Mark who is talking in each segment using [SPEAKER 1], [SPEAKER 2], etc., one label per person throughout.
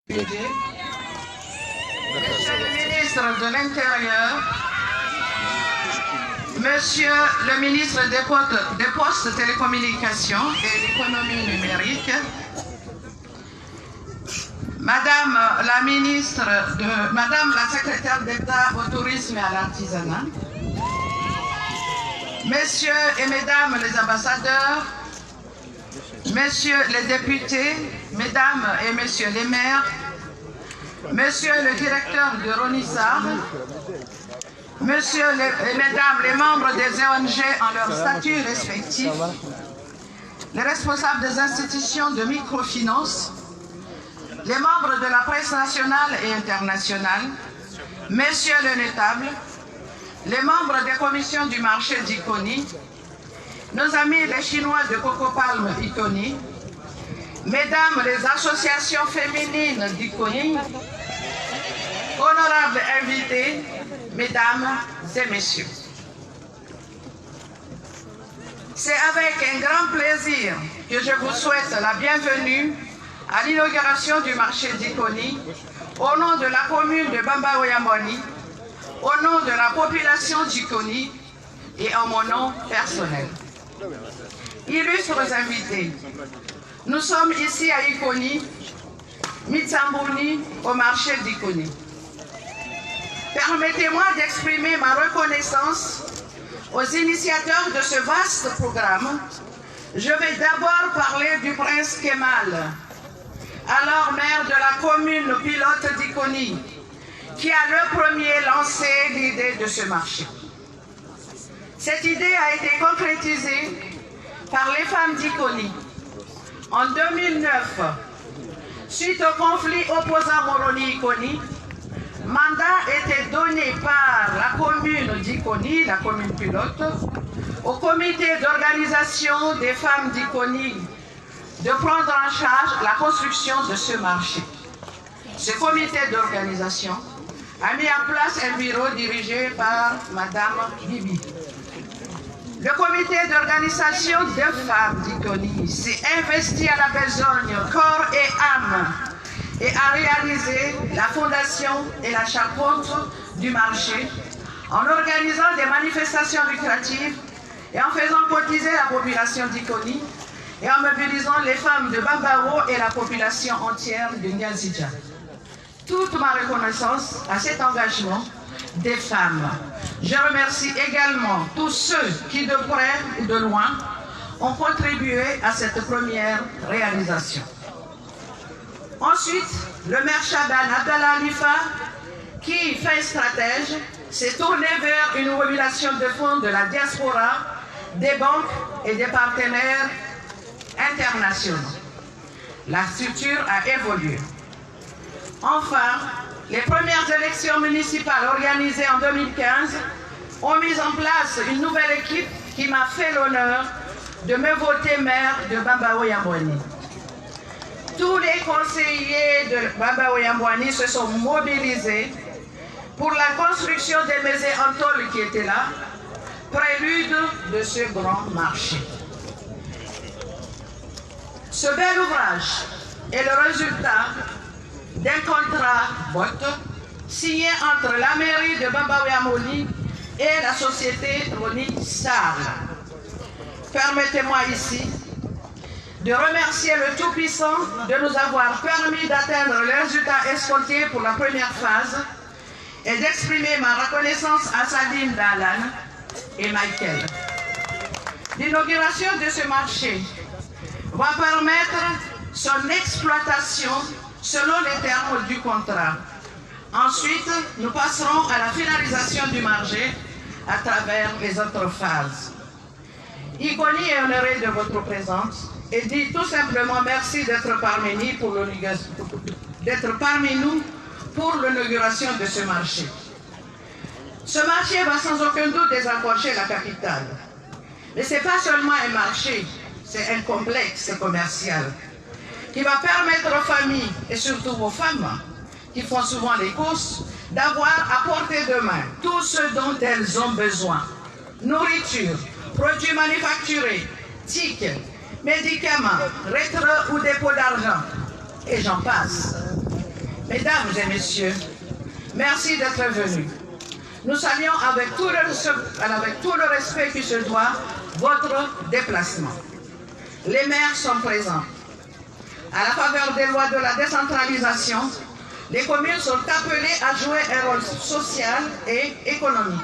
[SPEAKER 1] Monsieur le ministre de l'Intérieur, Monsieur le ministre des Postes, Télécommunications et l'Économie numérique, Madame la secrétaire d'État au tourisme et à l'artisanat, Messieurs et Mesdames les ambassadeurs, Messieurs les députés, Mesdames et Messieurs les maires, Monsieur le directeur de Ronissard, Messieurs et Mesdames les membres des ONG en leur statut respectif, les responsables des institutions de microfinance, les membres de la presse nationale et internationale, Messieurs les notables, les membres des commissions du marché d'Iconi, nos amis les Chinois de Coco Palm Iconi, Mesdames les associations féminines d'Iconi, honorables invités, Mesdames et Messieurs. C'est avec un grand plaisir que je vous souhaite la bienvenue à l'inauguration du marché d'Iconi au nom de la commune de Bamba-Oyamboni, au nom de la population d'Iconi et en mon nom personnel. Illustres invités, nous sommes ici à Iconi, Mitsambouni, au marché d'Iconi. Permettez-moi d'exprimer ma reconnaissance aux initiateurs de ce vaste programme. Je vais d'abord parler du prince Kemal, alors maire de la commune pilote d'Iconi, qui a le premier lancé l'idée de ce marché. Cette idée a été concrétisée par les femmes d'Iconi. En 2009, suite au conflit opposant Moroni-Iconi, mandat était donné par la commune d'Iconi, la commune pilote, au comité d'organisation des femmes d'Iconi de prendre en charge la construction de ce marché. Ce comité d'organisation a mis en place un bureau dirigé par Madame Bibi. Le comité d'organisation de femmes d'Iconi s'est investi à la besogne, corps et âme, et a réalisé la fondation et la charpente du marché en organisant des manifestations lucratives et en faisant cotiser la population d'Iconi et en mobilisant les femmes de Bambaro et la population entière de Niazidja. Toute ma reconnaissance à cet engagement des femmes. Je remercie également tous ceux qui, de près ou de loin, ont contribué à cette première réalisation. Ensuite, le maire Chaban Abdallah Alifa, qui fait stratège, s'est tourné vers une mobilisation de fonds de la diaspora, des banques et des partenaires internationaux. La structure a évolué. Enfin, les premières élections municipales organisées en 2015 ont mis en place une nouvelle équipe qui m'a fait l'honneur de me voter maire de Bamba-Oyamboni. Tous les conseillers de Bamba-Oyamboni se sont mobilisés pour la construction des maisons en tôle qui étaient là, prélude de ce grand marché. Ce bel ouvrage est le résultat d'un contrat vote signé entre la mairie de Bamba-Oyamboni et la société Ronissard. Permettez-moi ici de remercier le Tout-Puissant de nous avoir permis d'atteindre le résultat escompté pour la première phase et d'exprimer ma reconnaissance à Salim Dalan et Michael. L'inauguration de ce marché va permettre son exploitation selon les termes du contrat. Ensuite, nous passerons à la finalisation du marché à travers les autres phases. Iconi est honoré de votre présence et dit tout simplement merci d'être parmi nous pour l'inauguration de ce marché. Ce marché va sans aucun doute désencourager la capitale. Mais ce n'est pas seulement un marché, c'est un complexe commercial qui va permettre aux familles et surtout aux femmes qui font souvent les courses d'avoir à portée de main tout ce dont elles ont besoin. Nourriture, produits manufacturés, tickets, médicaments, retraits ou dépôts d'argent, et j'en passe. Mesdames et messieurs, merci d'être venus. Nous saluons avec tout le respect qui se doit votre déplacement. Les maires sont présents. À la faveur des lois de la décentralisation, les communes sont appelées à jouer un rôle social et économique.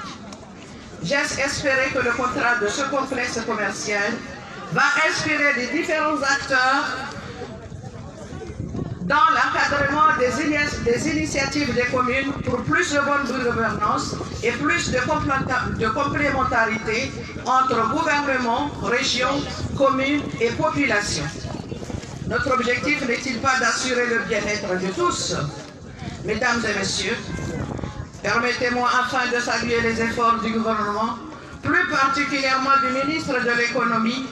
[SPEAKER 1] J'ose espérer que le contrat de ce complexe commercial va inspirer les différents acteurs dans l'encadrement des initiatives des communes pour plus de bonne gouvernance et plus de complémentarité entre gouvernement, région, communes et population. Notre objectif n'est-il pas d'assurer le bien-être de tous? Mesdames et messieurs, permettez-moi enfin de saluer les efforts du gouvernement, plus particulièrement du ministre de l'économie,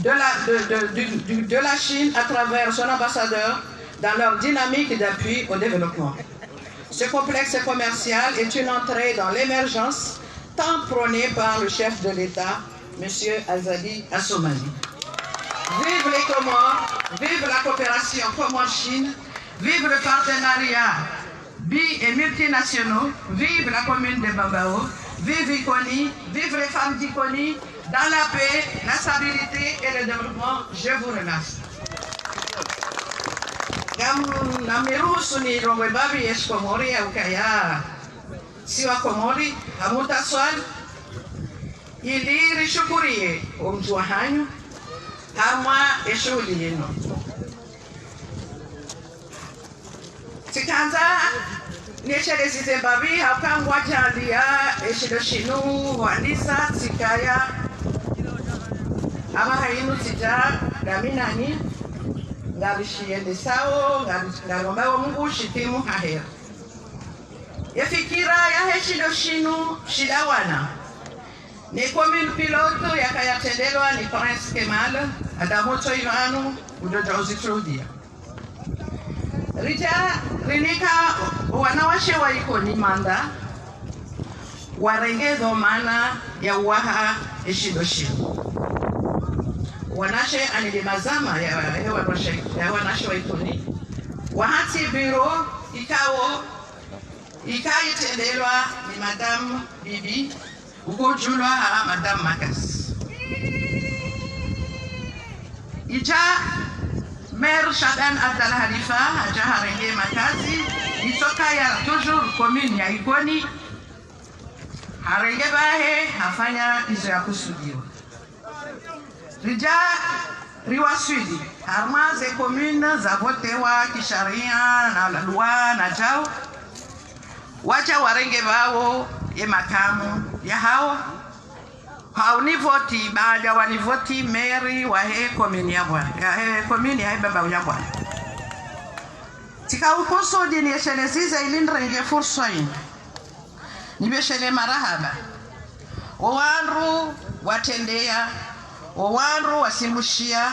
[SPEAKER 1] de la Chine à travers son ambassadeur dans leur dynamique d'appui au développement. Ce complexe commercial est une entrée dans l'émergence tant prônée par le chef de l'État, M. Azali Assoumani. Vive les Comores, vive la coopération Comore-Chine, vive le partenariat et multinationaux, vive la commune de Bambao, vive Ikoni, vive les femmes d'Ikoni, dans la paix, la stabilité et le développement. Je vous remercie. Namiruhusu nirogwe babi yesh Komori au kaya siwa Komori hamuta swali ili rishukurie umjua hanyu hamwa eshughuli yenu. Tikanza nieshele zizembabi haukangwa jandia eshidoshinu wanisa tikaya ama hainu tija gaminani ngabishiende sao ngabomba Mungu shitimu hahera yafikira ya heshidoshinu shidawana ni commune pilote yakayatendelwa ni Prince Kemal adamoto Ivanu udoja uzitrudia Rija rinika wanawashe wa Ikoni manda warengezo mana ya uwaha eshidoshinu wanashe anilimazama ya wanashe wa Ikoni wahati biro ikaitendelwa ni Madame Bibi ukojulwa Madame Makas ija Maire Shaban Abdal Halifa aja harenge makazi itoka ya toujours commune ya Ikoni harenge bahe hafanya izo ya kusudiwa rija riwasudi harmaze commune za votewa kisharia na loi na jao wacha warenge bao ye makamu ya hao haunivoti baada wanivoti meri wa he commune ya bwana ya he commune ya baba ya bwana tika ukoso dini yeshelesiza ilindrenge fursa hii nibeshele marahaba owanru watendea owanru wasimbushia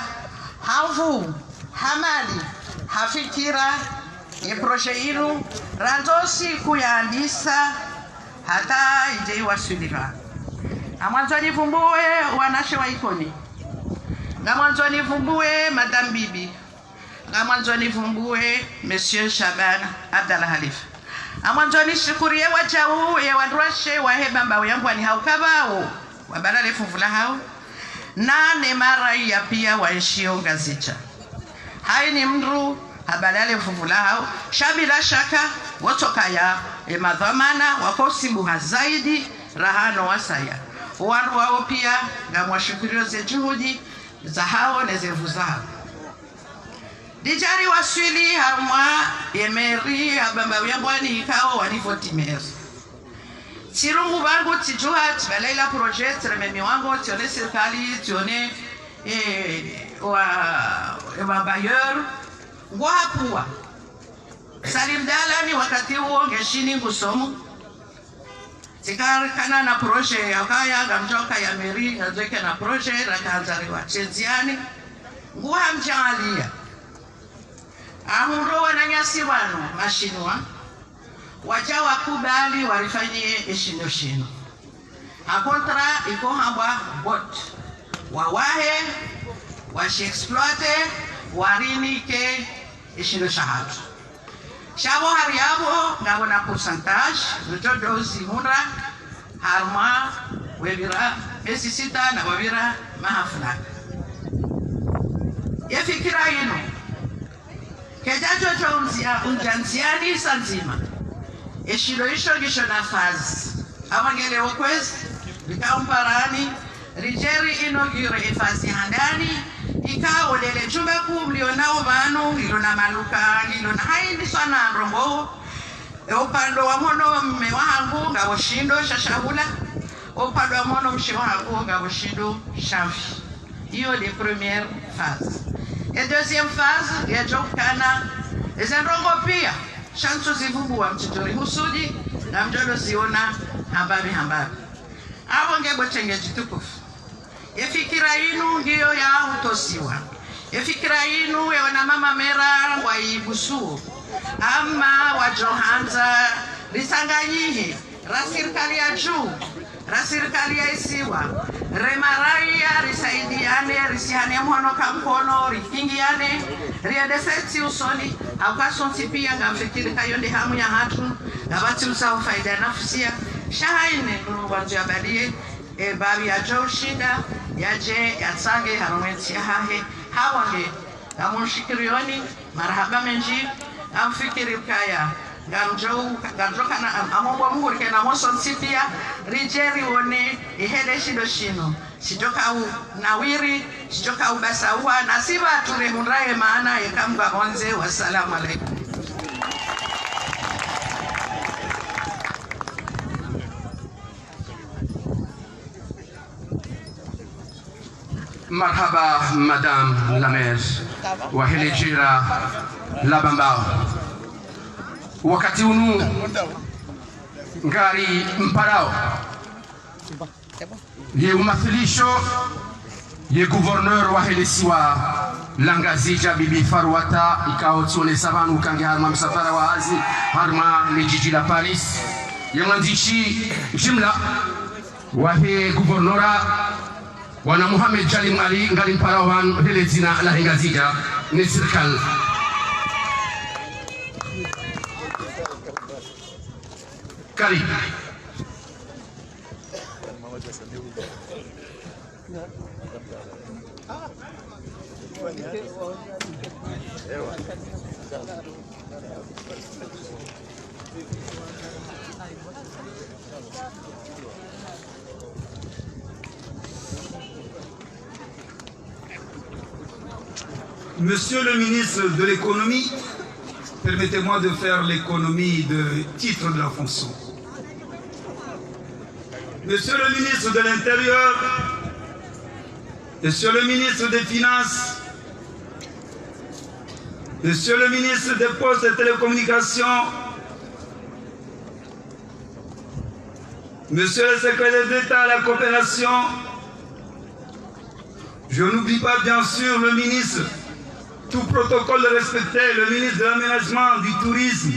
[SPEAKER 1] havu hamali hafikira ye proje inu ranzosi kuyaandisa hata ije wasudira amwanzo nivumbue wanashe wa Ikoni ngamwanzo nivumbue Madame Bibi ngamwanzo nivumbue Monsieur Shaban Abdal Halifa amwanzo nishukurie wachau ye wanrashe wa hebamba yangu ni haukabao wabalale fuvula hao nane mara ya pia waishio ngazicha hai ni mndu habalale fuvula hao shabila shaka wotokaya emadhamana wakosimbuha zaidi rahano wasaya wanu wao pia ngamwashukurio ze juhudi za hao na zevu zao dijari waswili harmwa yemeri abamba yambwani ikao wanivoti meri Tirungu bangu tijua tibalela project rememi wangu tione serikali tione wa bayer ngwapua Salim Dalani wakati huo ngeshini ngusomu tikari kana na projet yakaya ngamjoka ya meri ngazweke na projet rakanzariwa chenziani nguha mjalia amundo wananyasi wano mashinwa wacha wakubali warifanyie eshino akontra iko hamba bot wawahe washi exploite warinike eshino shahatu Shabo hariabo ngabo na pourcentage jojo simura harma webira mesisita na webira mahafla yafikira yino kejajo chomzia unjanziani sanzima eshiro isho gisho nafasi abangele okwezi bikaumparani rijeri inogire efasi handani ikawo lele chumba kumlionao vanu ilona maluka ilona haindi sana rongo upando wa mono mme wangu ngabo shindo shashahula upando wa mono mshi wangu ngabo shindo shafi. Hiyo les premières phases. Et deuxième phase ya jokana ezendrongo pia chanzo zivubu wa mchitori husudi na mjodo ziona hambabi abo ngebo chenge jitukufu. Efikira inu ngiyo ya utosiwa. Efikira inu ya wana mama mera wa ibusu ama wa Johanza risanganyihi rasirikali ya juu rasirikali ya isiwa remaraya risaidiane risihane mhono kamkono rikingiane riadeseti usoni akasonsi pia ngafikiri kayonde hamu ya hatu ngabati usao faida nafsia shahaine nuwanzu ya badie babi ya joshinda yaje yatsange harumenti hahe hawange amunshikirioni marhaba menji amfikiri kaya gamjo kana amongwa muhuri kana moson sipia rijeri one ihede shido shino sijoka u nawiri sijoka ubasa uwa nasiba turehunrae maana yekamga onze. Wassalamu alaikum.
[SPEAKER 2] Marhaba Madame la Maire wa Helejira Labambao. Wakati unu ngari mparao ye umathilisho ye gouverneur wa Helesiwa Langazija Bibi Farwata ikao tione savanu kange harma msafara wa hazi harma le jiji la Paris ye mwandishi jimla wa he gouvernora wana Muhammad Jalim Ali ngali mparawan Helezina la Ngazija ni serikali. Karibu.
[SPEAKER 3] Monsieur le ministre de l'économie, permettez-moi de faire l'économie de titre de la fonction. Monsieur le ministre de l'Intérieur, Monsieur le ministre des Finances, Monsieur le ministre des Postes et Télécommunications, Monsieur le secrétaire d'État à la coopération, je n'oublie pas bien sûr le ministre, tout protocole respecté, le ministre de l'Aménagement, du Tourisme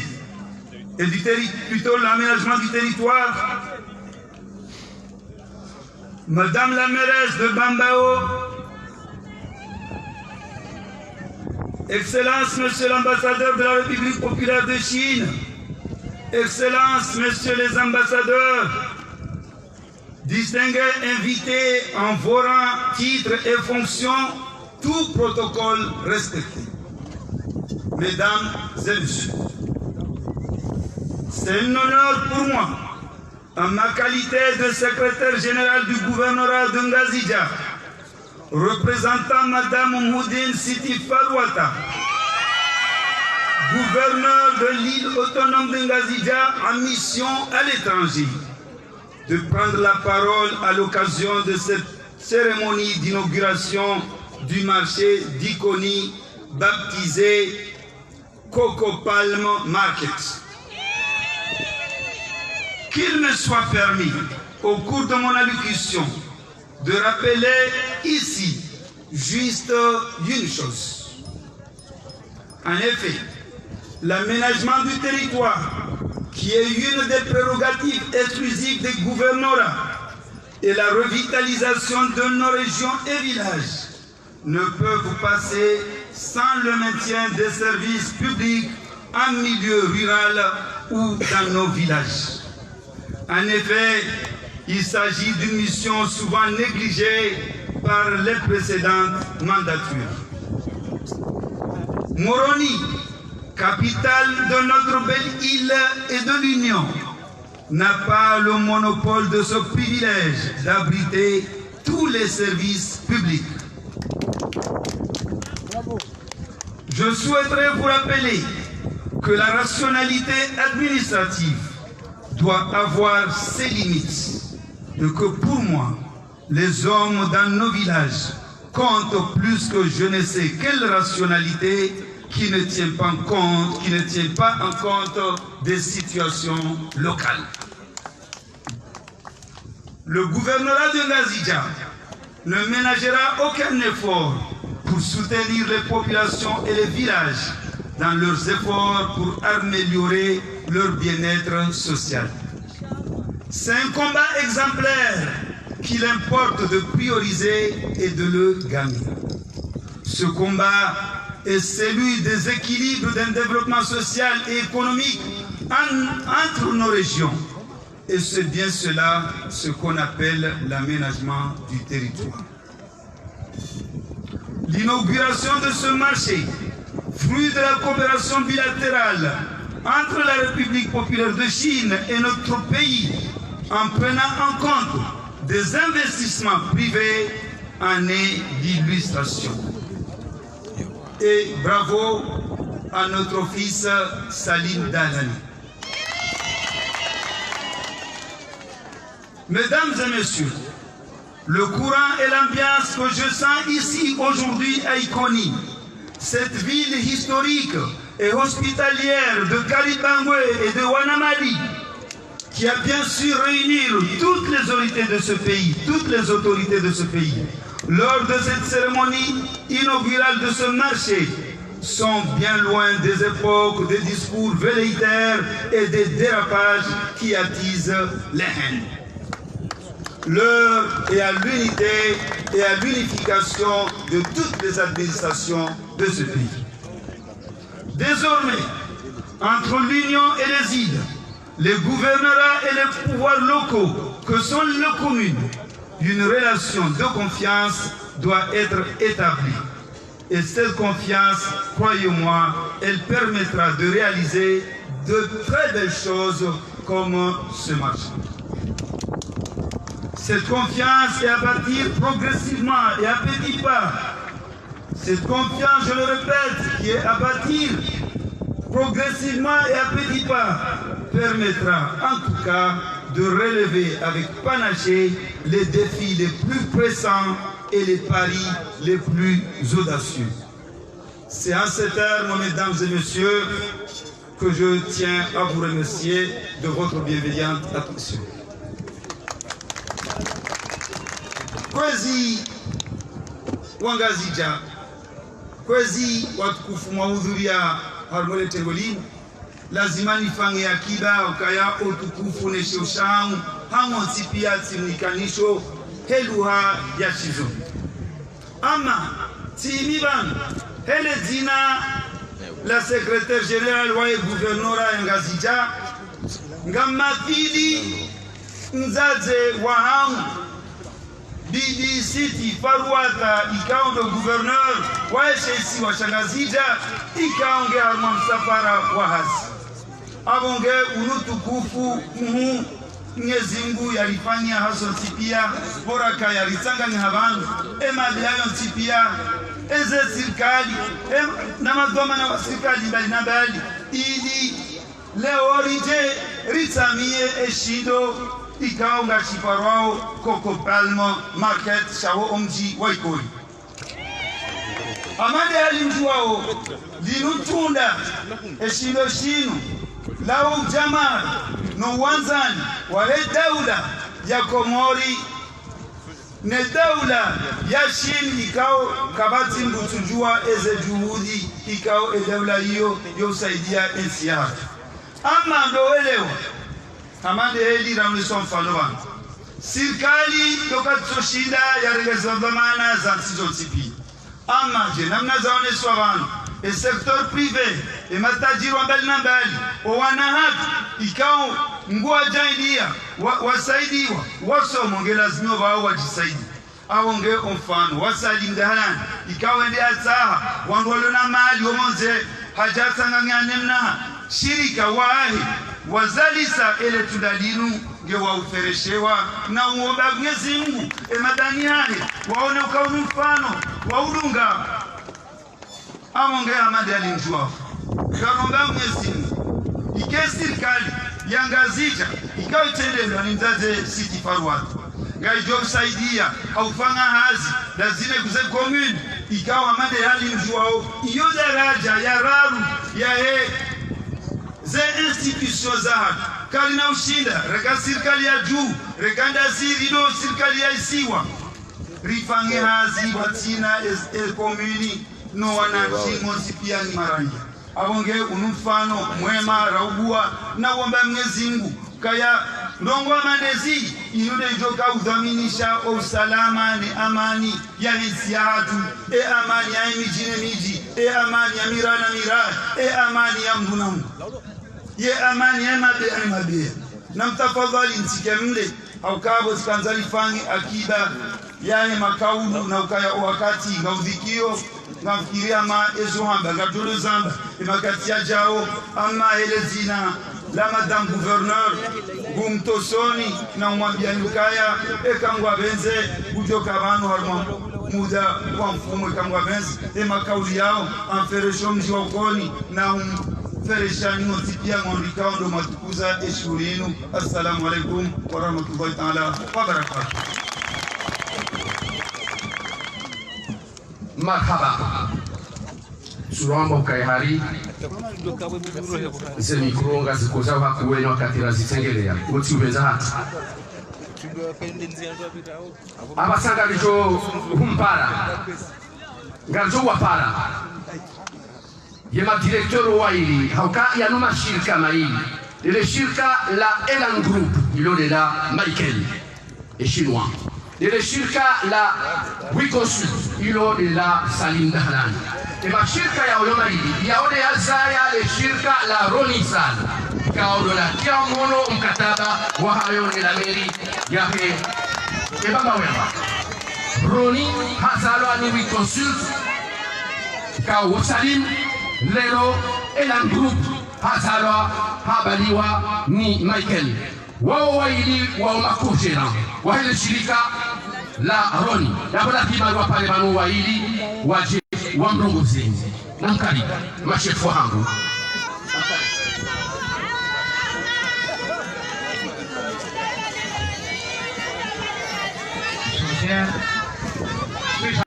[SPEAKER 3] et plutôt l'aménagement du territoire, Madame la mairesse de Bambao, Excellence, Monsieur l'ambassadeur de la République populaire de Chine, Excellence, Messieurs les ambassadeurs, distingués invités en vos rangs, titres et fonctions, tout protocole respecté. Mesdames et Messieurs, c'est un honneur pour moi, en ma qualité de secrétaire général du gouvernorat de Ngazija, représentant Madame Mhoudine Siti Farwata, gouverneur de l'île autonome de Ngazija en mission à l'étranger, de prendre la parole à l'occasion de cette cérémonie d'inauguration du marché d'Ikoni baptisé Coco Palm Market. Qu'il me soit permis, au cours de mon allocution, de rappeler ici juste une chose. En effet, l'aménagement du territoire, qui est une des prérogatives exclusives des gouvernorats, et la revitalisation de nos régions et villages ne peuvent passer sans le maintien des services publics en milieu rural ou dans nos villages. En effet, il s'agit d'une mission souvent négligée par les précédentes mandatures. Moroni, capitale de notre belle île et de l'Union, n'a pas le monopole de ce privilège d'abriter tous les services publics. Je souhaiterais vous rappeler que la rationalité administrative doit avoir ses limites et que pour moi, les hommes dans nos villages comptent plus que je ne sais quelle rationalité qui ne tient pas en compte des situations locales. Le gouvernorat de Ngazidja ne ménagera aucun effort pour soutenir les populations et les villages dans leurs efforts pour améliorer leur bien-être social. C'est un combat exemplaire qu'il importe de prioriser et de le gagner. Ce combat est celui des équilibres d'un développement social et économique entre nos régions. Et c'est bien cela ce qu'on appelle l'aménagement du territoire. L'inauguration de ce marché, fruit de la coopération bilatérale entre la République populaire de Chine et notre pays, en prenant en compte des investissements privés, en est l'illustration. Et bravo à notre fils Salim Dalani. Mesdames et messieurs, le courant et l'ambiance que je sens ici aujourd'hui à Ikoni, cette ville historique et hospitalière de Karibangwe et de Wanamali, qui a bien su réunir toutes les autorités de ce pays, lors de cette cérémonie inaugurale de ce marché, sont bien loin des époques des discours velléitaires et des dérapages qui attisent les haines. L'heure est à l'unité et à l'unification de toutes les administrations de ce pays. Désormais, entre l'Union et les îles, les gouvernorats et les pouvoirs locaux que sont les communes, une relation de confiance doit être établie. Et cette confiance, croyez-moi, elle permettra de réaliser de très belles choses comme ce marché. Cette confiance est à bâtir progressivement et à petits pas. Cette confiance, je le répète, qui est à bâtir progressivement et à petits pas, permettra en tout cas de relever avec panaché les défis les plus pressants et les paris les plus audacieux. C'est en ces termes, mesdames et messieurs, que je tiens à vous remercier de votre bienveillante attention. Kwezi Wangazija, kwezi watukufu mahudhuria harmole tengolini, lazima nifange akiba ukaya utukufu neshoshangu hango tipia timnikanisho heluha ya shizo. Ama timiban hele zina la secrétaire générale wa gouvernora Ngazija ngamatili nzaze wa hangu Bibi Siti Faruata ikaonge gouverneur waeshesi wa Ngazija ikaonge harma msafara wa hasi abonge unutukufu muhu Mwenyezi yalifanya haso tipia boraka yalitanga ni habantu emadiayo tipia eze serikali na magoma na serikali bali na bali ili leo rije ritamie eshindo ikaonga shiparwao Coco Palmo market shawo omji waikori amade alimjuao linutunda eshindo shinu lao jamaa no wanzani wale daula ya Komori ne daula ya Shini ikao kabati mbutujua eze juhudi ikao daula hiyo yosaidia nchi yake ama ndoelewa amande heli ramlison faloban serikali tokatsoshinda ya regezondamana za nsizo tipi ama je namna zaoneswa abantu et secteur privé matajiri wa mbali na mbali wana haki ikao ngua jaidia wasaidiwa wasomo ngelazimio wao wajisaidi awonge mfano wasali mdahalani ikawa ndi asaha wandolo na mali omonze hajasangangane mna shirika wahi wazalisa ele tudalinu nge waufereshewa na uomba Mwenyezi Mungu emadani hali waone ukauni mfano waudunga awonge amadi alinjua kanomba Mwenyezi Mungu ike serikali yangazija ikawa itendelo ni mzaze Sidi Farwata ngaijo kusaidia haufanga hazi lazime kuze commune ikawa made hali mjuao iyo daraja ya raru ya he ze institution za kali na ushinda reka serikali ya juu reka ndaziri do serikali ya isiwa rifange hazi watina commune no wananchi monsipia ni maranja abonge unumfano mwema raugua na uomba Mwenyezi Mungu kaya ndongo mandezi inude joka udhaminisha usalama ni amani ya nisiatu amani ya miji amani ya mira amani ya mbunamu amani ya mabe na mtafadhali ntike mle au kabo sikanzali fangi akiba ya makaulu na ukaya wakati ngaudhikio ngafikiria ma ezohamba ngatolo zamba imakati ya jao ama elezina la madame gouverneur gumtosoni na mwambia nukaya ekangwa benze kujoka banu harma muda kwa mfumo ekangwa benze makauli yao amferesho mji wa ukoni na fereshani motipia ngondika ndo matukuza eshurinu. Assalamu alaikum wa rahmatullahi ta'ala wa barakatuh.
[SPEAKER 2] Marhaba Suramba ukaihari ise mikronga zikoza hakuwena wakati razitengelea uti ubeza hatu abasanga lijo humpara ngaljo wapara yema directeur wa hili hauka yanuma shirika maili ile shirika la Elan Group ilo de la Michael et chinois ile shirika la Wikosud ilo de la Salim Dahlan ema shirika ya oyoma hili yaone ya zaya le shirika la Ronisan kaodo la kia mono mkataba wa hayo ni la meri yahe ebamba wema Roni hazalo ani Wikosud kao Salim lero Elan Group hazalo habaliwa ni Michael wao waili wao makujera wa ile shirika la Roni yabola kibarua pale banu waili waje wa mrongozi na mkaribu mashefu wangu